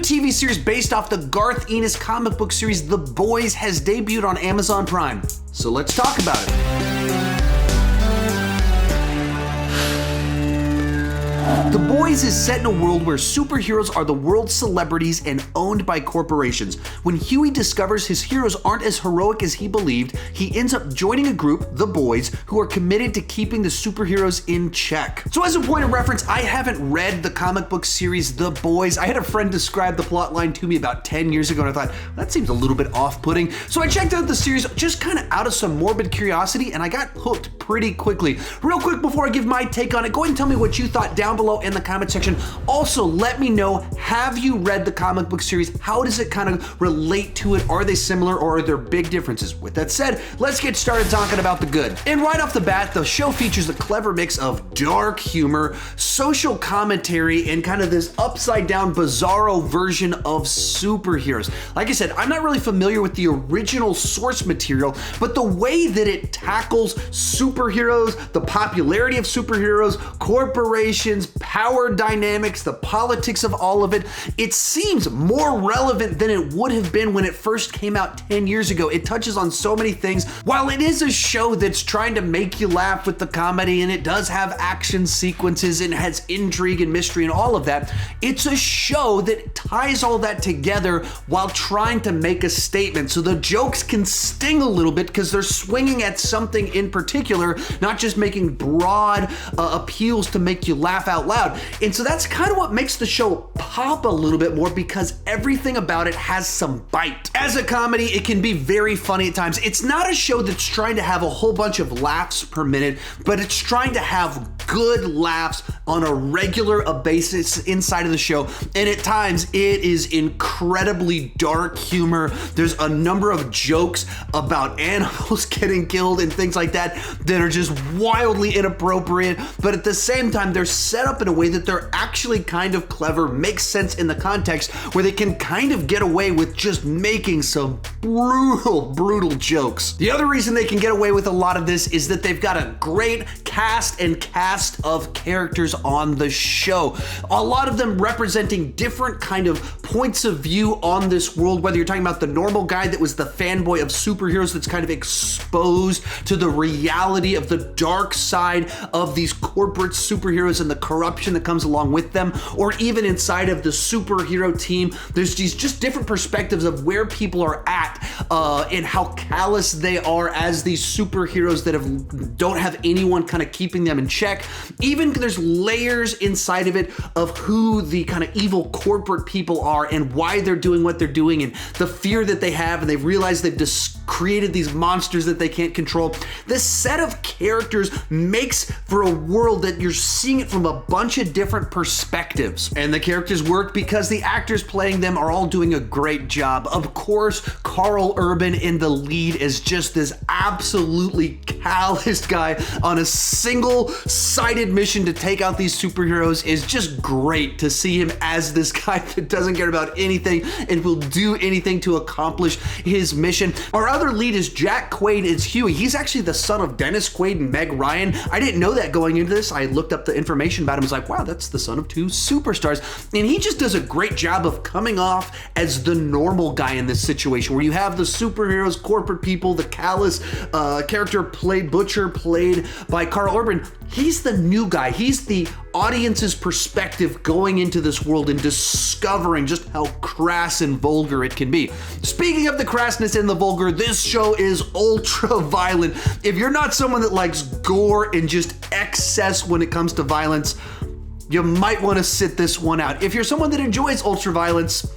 TV series based off the Garth Ennis comic book series The Boys has debuted on Amazon Prime. So let's talk about it. The Boys is set in a world where superheroes are the world's celebrities and owned by corporations. When Huey discovers his heroes aren't as heroic as he believed, he ends up joining a group, The Boys, who are committed to keeping the superheroes in check. So as a point of reference, I haven't read the comic book series The Boys. I had a friend describe the plotline to me about 10 years ago, and I thought, that seems a little bit off-putting. So I checked out the series just kind of out of some morbid curiosity, and I got hooked pretty quickly. Real quick before I give my take on it, go ahead and tell me what you thought down below in the comment section. Also, let me know, have you read the comic book series? How does it kind of relate to it? Are they similar or are there big differences? With that said, let's get started talking about the good. And right off the bat, the show features a clever mix of dark humor, social commentary, and kind of this upside down bizarro version of superheroes. Like I said, I'm not really familiar with the original source material, but the way that it tackles superheroes, the popularity of superheroes, corporations, power dynamics, the politics of all of it, it seems more relevant than it would have been when it first came out 10 years ago. It touches on so many things. While it is a show that's trying to make you laugh with the comedy, and it does have action sequences and has intrigue and mystery and all of that, it's a show that ties all that together while trying to make a statement. So the jokes can sting a little bit because they're swinging at something in particular, not just making broad appeals to make you laugh out loud. And so that's kind of what makes the show pop a little bit more, because everything about it has some bite. As a comedy, it can be very funny at times. It's not a show that's trying to have a whole bunch of laughs per minute, but it's trying to have good laughs on a regular basis inside of the show. And at times it is incredibly dark humor. There's a number of jokes about animals getting killed and things like that that are just wildly inappropriate, but at the same time they're set up in a way that they're actually kind of clever, makes sense in the context, where they can kind of get away with just making some brutal jokes. The other reason they can get away with a lot of this is that they've got a great cast of characters on the show. A lot of them representing different kind of points of view on this world, whether you're talking about the normal guy that was the fanboy of superheroes that's kind of exposed to the reality of the dark side of these corporate superheroes and the corruption that comes along with them, or even inside of the superhero team, there's these just different perspectives of where people are at and how callous they are as these superheroes that don't have anyone kind of keeping them in check. Even there's layers inside of it of who the kind of evil corporate people are and why they're doing what they're doing, and the fear that they have, and they've realized they've just created these monsters that they can't control. This set of characters makes for a world that you're seeing it from a bunch of different perspectives. And the characters work because the actors playing them are all doing a great job. Of course, Karl Urban in the lead is just this absolutely calloused guy on a single-sided mission to take out these superheroes. Is just great to see him as this guy that doesn't care about anything and will do anything to accomplish his mission. Our other lead is Jack Quaid as Huey. He's actually the son of Dennis Quaid and Meg Ryan. I didn't know that going into this. I looked up the information about him. I was like, wow, that's the son of two superstars. And he just does a great job of coming off as the normal guy in this situation, where you have the superheroes, corporate people, the callous character Butcher, played by Karl Urban. He's the new guy. He's the audience's perspective going into this world and discovering just how crass and vulgar it can be. Speaking of the crassness and the vulgar, this show is ultra violent. If you're not someone that likes gore and just excess when it comes to violence, you might want to sit this one out. If you're someone that enjoys ultra violence,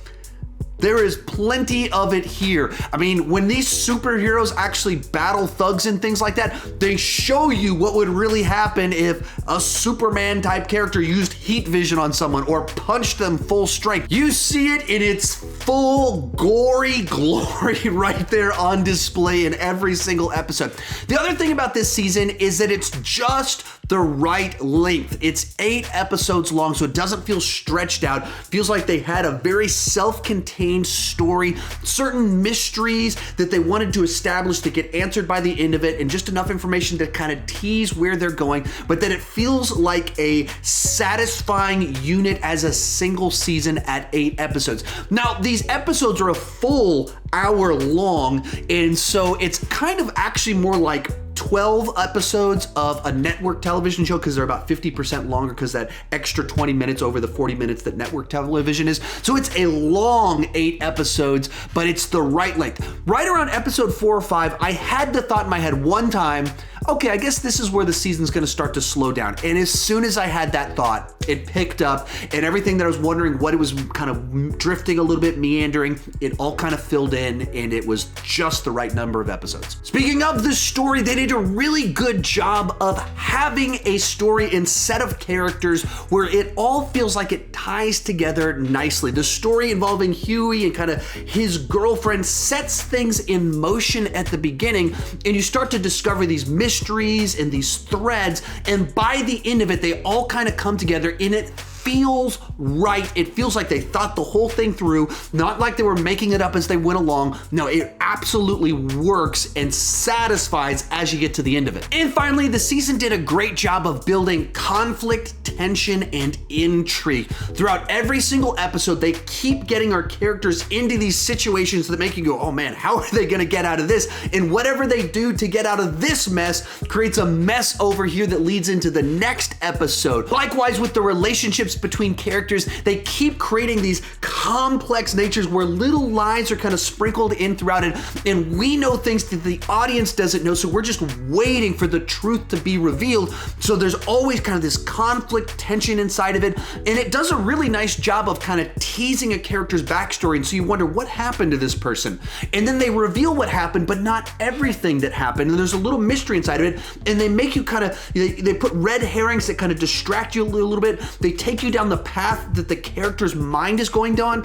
there is plenty of it here. I mean, when these superheroes actually battle thugs and things like that, they show you what would really happen if a Superman type character used heat vision on someone or punched them full strength. You see it in its full gory glory right there on display in every single episode. The other thing about this season is that it's just the right length. It's 8 episodes long, so it doesn't feel stretched out. Feels like they had a very self-contained story, certain mysteries that they wanted to establish to get answered by the end of it, and just enough information to kind of tease where they're going, but that it feels like a satisfying unit as a single season at 8 episodes. Now, these episodes are a full hour long, and so it's kind of actually more like 12 episodes of a network television show, because they're about 50% longer because that extra 20 minutes over the 40 minutes that network television is. So it's a long 8 episodes, but it's the right length. Right around episode 4 or 5, I had the thought in my head one time, okay, I guess this is where the season's going to start to slow down. And as soon as I had that thought, it picked up, and everything that I was wondering what it was kind of drifting a little bit, meandering, it all kind of filled in, and it was just the right number of episodes. Speaking of the story, they did a really good job of having a story and set of characters where it all feels like it ties together nicely. The story involving Huey and kind of his girlfriend sets things in motion at the beginning, and you start to discover these mysteries and these threads, and by the end of it, they all kind of come together, and it feels right. It feels like they thought the whole thing through, not like they were making it up as they went along. No, it absolutely works and satisfies as you get to the end of it. And finally, the season did a great job of building conflict, tension, and intrigue. Throughout every single episode, they keep getting our characters into these situations that make you go, oh man, how are they gonna get out of this? And whatever they do to get out of this mess creates a mess over here that leads into the next episode. Likewise, with the relationships between characters, they keep creating these complex natures where little lies are kind of sprinkled in throughout it, and we know things that the audience doesn't know, so we're just waiting for the truth to be revealed. So there's always kind of this conflict, tension inside of it, and it does a really nice job of kind of teasing a character's backstory, and so you wonder what happened to this person, and then they reveal what happened, but not everything that happened, and there's a little mystery inside of it, and they make you kind of, they put red herrings that kind of distract you a little bit. They take you down the path that the character's mind is going down,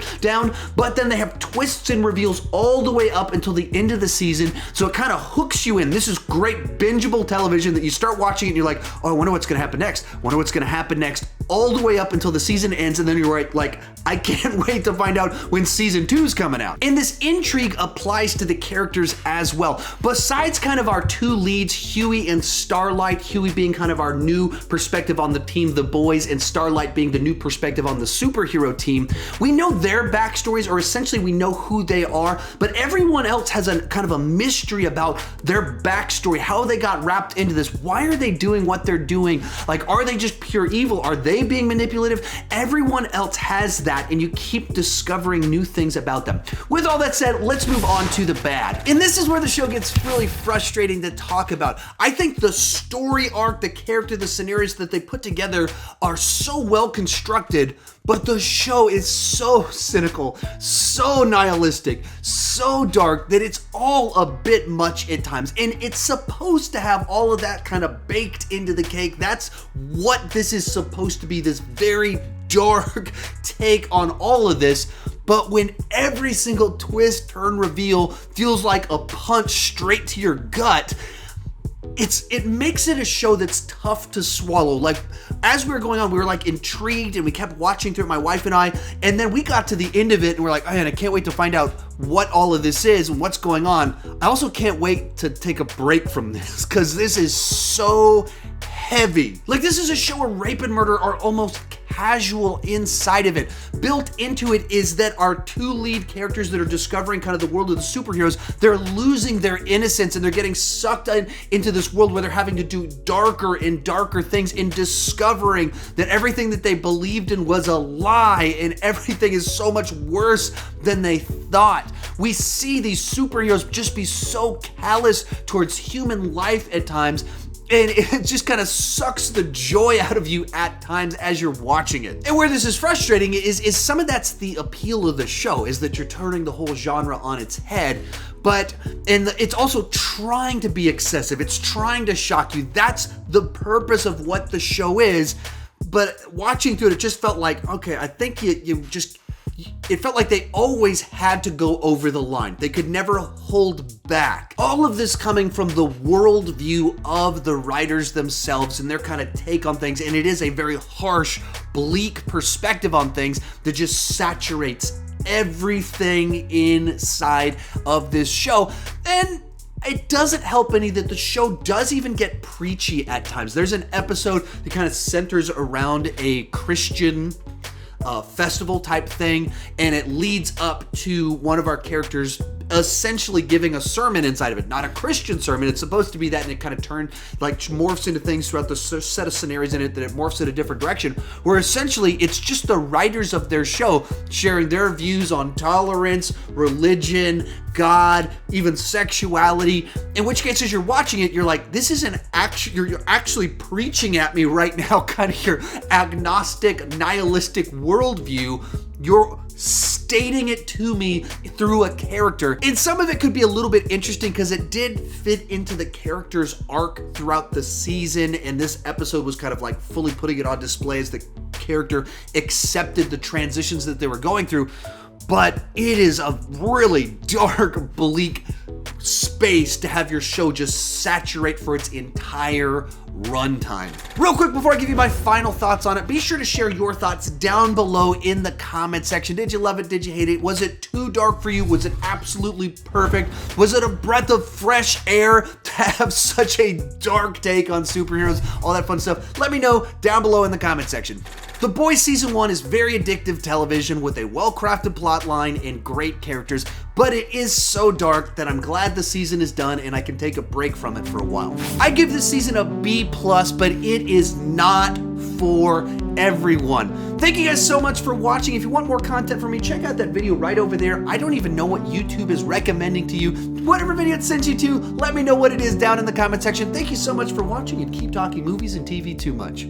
but then they have twists and reveals all the way up until the end of the season, so it kind of hooks you in. This is great bingeable television that you start watching and you're like, oh, I wonder what's gonna happen next, all the way up until the season ends, and then you're like, I can't wait to find out when season 2 is coming out. And this intrigue applies to the characters as well. Besides kind of our 2 leads, Huey and Starlight, Huey being kind of our new perspective on the team, the boys, and Starlight being the new perspective on the superhero team, we know their backstories, or essentially we know who they are, but everyone else has a kind of a mystery about their backstory, how they got wrapped into this, why are they doing what they're doing, like are they just pure evil, are they being manipulative? Everyone else has that, and you keep discovering new things about them. With all that said, let's move on to the bad. And this is where the show gets really frustrating to talk about. I think the story arc, the character, the scenarios that they put together are so well constructed, but the show is so cynical, so nihilistic, so dark that it's all a bit much at times. And it's supposed to have all of that kind of baked into the cake. That's what this is supposed to be, this very dark take on all of this. But when every single twist, turn, reveal feels like a punch straight to your gut, it makes it a show that's tough to swallow. Like, as we were going on, we were like intrigued and we kept watching through it, my wife and I, and then we got to the end of it and we're like, oh man, I can't wait to find out what all of this is and what's going on. I also can't wait to take a break from this, because this is so heavy. Like, this is a show where rape and murder are almost casual inside of it. Built into it is that our 2 lead characters that are discovering kind of the world of the superheroes, they're losing their innocence and they're getting sucked into this world where they're having to do darker and darker things, and discovering that everything that they believed in was a lie and everything is so much worse than they thought. We see these superheroes just be so callous towards human life at times, and it just kind of sucks the joy out of you at times as you're watching it. And where this is frustrating is some of that's the appeal of the show, is that you're turning the whole genre on its head. And it's also trying to be excessive. It's trying to shock you. That's the purpose of what the show is. But watching through it just felt like, okay, I think you just it felt like they always had to go over the line. They could never hold back. All of this coming from the worldview of the writers themselves and their kind of take on things. And it is a very harsh, bleak perspective on things that just saturates everything inside of this show. And it doesn't help any that the show does even get preachy at times. There's an episode that kind of centers around a Christian festival type thing, and it leads up to one of our characters essentially giving a sermon inside of it. Not a Christian sermon, it's supposed to be that, and it kind of morphs into things throughout the set of scenarios in it that it morphs in a different direction, where essentially it's just the writers of their show sharing their views on tolerance, religion, God, even sexuality. In which case, as you're watching it, you're like, this isn't actually, you're actually preaching at me right now, kind of your agnostic, nihilistic worldview. You're stating it to me through a character. And some of it could be a little bit interesting because it did fit into the character's arc throughout the season, and this episode was kind of like fully putting it on display as the character accepted the transitions that they were going through. But it is a really dark, bleak space to have your show just saturate for its entire runtime. Real quick before I give you my final thoughts on it, be sure to share your thoughts down below in the comment section. Did you love it? Did you hate it? Was it too dark for you? Was it absolutely perfect? Was it a breath of fresh air to have such a dark take on superheroes? All that fun stuff. Let me know down below in the comment section. The Boys Season 1 is very addictive television with a well-crafted plot line and great characters, but it is so dark that I'm glad the season is done and I can take a break from it for a while. I give this season a B+, but it is not for everyone. Thank you guys so much for watching. If you want more content from me, check out that video right over there. I don't even know what YouTube is recommending to you. Whatever video it sends you to, let me know what it is down in the comment section. Thank you so much for watching, and keep talking movies and TV too much.